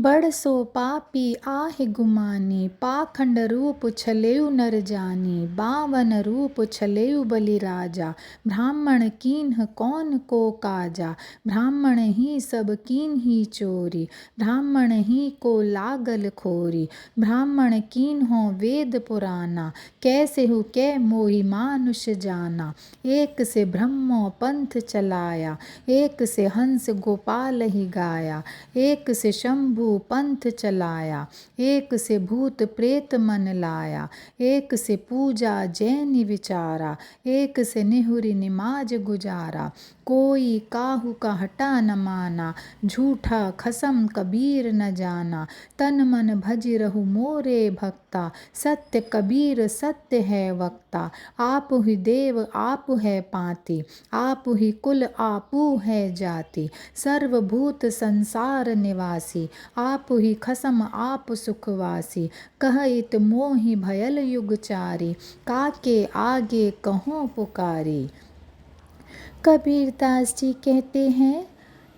बड़ सो पापी आहे गुमानी, पाखंड रूप छलेउ नर जानी। बावन रूप छलेउ बलि राजा, ब्राह्मण कीन्ह कौन को काजा। ब्राह्मण ही सब कीन्ही चोरी, ब्राह्मण ही को लागल खोरी। ब्राह्मण कीन्हो वेद पुराना, कैसे हु कै मोहि मानुष जाना। एक से ब्रह्मो पंथ चलाया, एक से हंस गोपाल ही गाया। एक से शंभु पंथ चलाया, एक से भूत प्रेत मन लाया। एक से पूजा जैन विचारा, एक से निहुरी निमाज गुजारा। कोई काहू का हटा न माना, झूठा खसम कबीर न जाना। तन मन भजि रहु मोरे भक्ता, सत्य कबीर सत्य है वक्ता। आप ही देव आप है पाति, आप ही कुल आपू है जाति। सर्वभूत संसार निवासी, आप ही खसम आप सुखवासी। कहइत मोहि भयल युग चारी, काके आगे कहों पुकारी। कबीरदास जी कहते हैं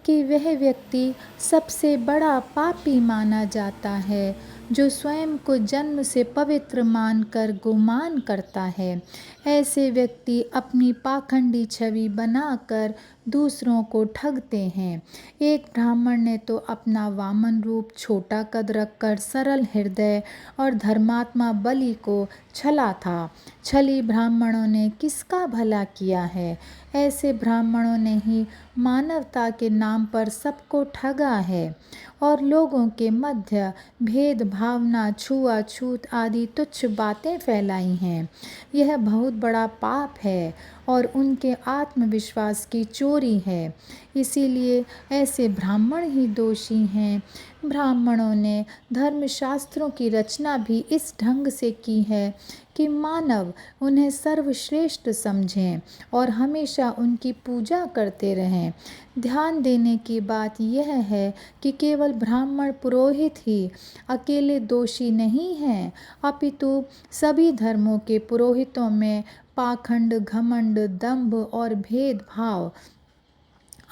कि वह व्यक्ति सबसे बड़ा पापी माना जाता है जो स्वयं को जन्म से पवित्र मानकर गुमान करता है। ऐसे व्यक्ति अपनी पाखंडी छवि बनाकर दूसरों को ठगते हैं। एक ब्राह्मण ने तो अपना वामन रूप छोटा कद रखकर सरल हृदय और धर्मात्मा बलि को छला था। छली ब्राह्मणों ने किसका भला किया है? ऐसे ब्राह्मणों ने ही मानवता के नाम पर सबको ठगा है और लोगों के मध्य भेद भावना, छुआछूत आदि तुच्छ बातें फैलाई हैं। यह बहुत बड़ा पाप है और उनके आत्मविश्वास की चोरी है। इसीलिए ऐसे ब्राह्मण ही दोषी हैं। ब्राह्मणों ने धर्मशास्त्रों की रचना भी इस ढंग से की है कि मानव उन्हें सर्वश्रेष्ठ समझें और हमेशा उनकी पूजा करते रहें। ध्यान देने की बात यह है कि केवल ब्राह्मण पुरोहित ही अकेले दोषी नहीं हैं, अपितु सभी धर्मों के पुरोहितों में पाखंड, घमंड, दंभ और भेदभाव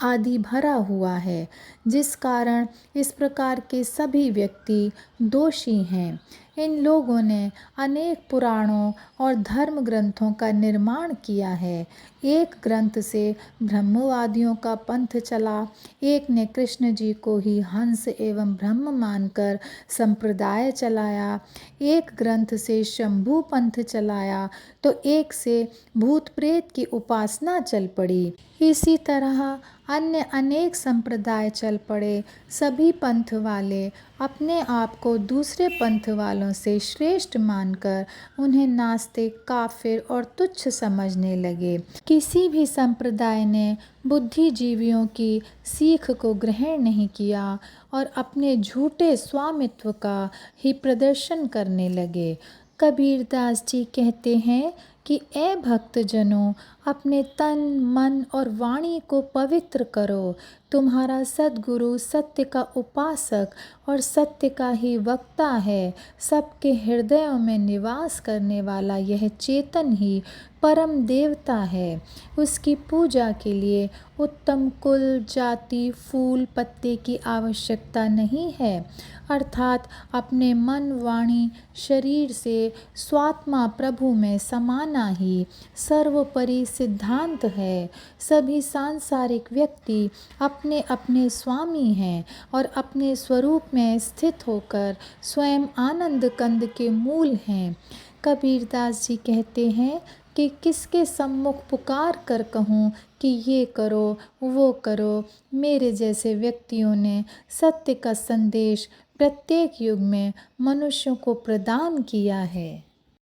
आदि भरा हुआ है, जिस कारण इस प्रकार के सभी व्यक्ति दोषी हैं। इन लोगों ने अनेक पुराणों और धर्म ग्रंथों का निर्माण किया है। एक ग्रंथ से ब्रह्मवादियों का पंथ चला, एक ने कृष्ण जी को ही हंस एवं ब्रह्म मानकर संप्रदाय चलाया, एक ग्रंथ से शंभू पंथ चलाया तो एक से भूत प्रेत की उपासना चल पड़ी। इसी तरह अन्य अनेक संप्रदाय चल पड़े। सभी पंथ वाले अपने आप को दूसरे पंथ वालों से श्रेष्ठ मानकर उन्हें नास्तिक, काफिर और तुच्छ समझने लगे। किसी भी संप्रदाय ने बुद्धिजीवियों की सीख को ग्रहण नहीं किया और अपने झूठे स्वामित्व का ही प्रदर्शन करने लगे। कबीरदास जी कहते हैं कि ए भक्तजनों, अपने तन, मन और वाणी को पवित्र करो। तुम्हारा सद्गुरु सत्य का उपासक और सत्य का ही वक्ता है। सबके हृदयों में निवास करने वाला यह चेतन ही परम देवता है। उसकी पूजा के लिए उत्तम कुल, जाति, फूल, पत्ते की आवश्यकता नहीं है, अर्थात अपने मन, वाणी, शरीर से स्वात्मा प्रभु में समाना ही सर्वोपरि सिद्धांत है। सभी सांसारिक व्यक्ति अपने अपने स्वामी हैं और अपने स्वरूप में स्थित होकर स्वयं आनंद कंद के मूल हैं। कबीरदास जी कहते हैं कि किसके सम्मुख पुकार कर कहूँ कि ये करो वो करो। मेरे जैसे व्यक्तियों ने सत्य का संदेश प्रत्येक युग में मनुष्यों को प्रदान किया है।